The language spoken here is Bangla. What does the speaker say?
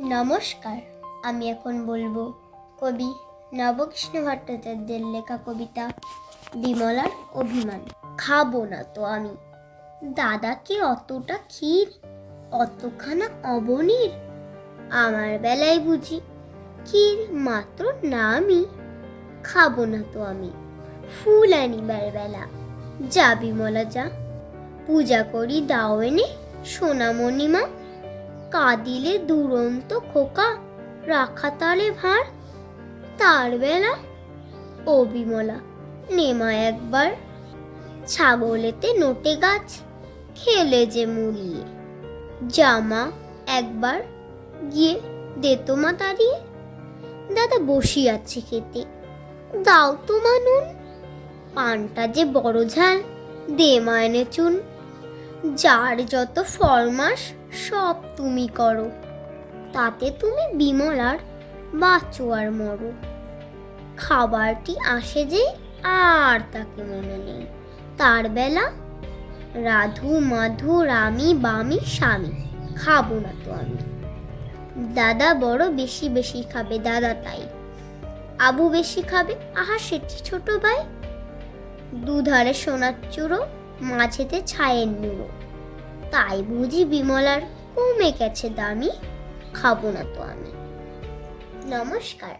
নমস্কার, আমি এখন বলবো কবি নবকৃষ্ণ ভট্টাচার্যের লেখা কবিতা বিমলার অভিমান। খাবো না তো আমি দাদাকে অতটা ক্ষীর, অতখানা অবনীর। আমার বেলায় বুঝি ক্ষীর মাত্র নামই। খাবো না তো আমি ফুল আনিবার বেলা। যা বিমলা যা, পূজা করি দাও এনে সোনামণি মা। কাঁদিলে দুরন্ত খোকা রাখা তারে ভার। তার বেলা ও বিমলা নেমা একবার। ছাগলেতে নোটে গাছ খেলে যে মুড়িয়ে। জামা একবার গিয়ে দে তো মা তাড়িয়ে। দাদা বসি আছে খেতে, দাও তো মা নুন। পানটা যে বড় ঝাল, দে মা এনে চুন। যার যত ফরমাস সব তুমি করো, তাতে তুমি বিমলার বাঁচো আর মরো। খাবারটি আসে যে আর তাকে মনে নেই। তার বেলা রাধু মাধু রামি বামি স্বামী। খাবো না তো আমি দাদা বড় বেশি বেশি খাবে দাদা তাই। আবু বেশি খাবে আহা সেটি ছোট ভাই। দুধারে সোনার চূড়ো, মাঝেতে ছায়ের নুড়ো। তাই বুঝি বিমলার কমে গেছে দামি। খাবো না তো আমি। নমস্কার।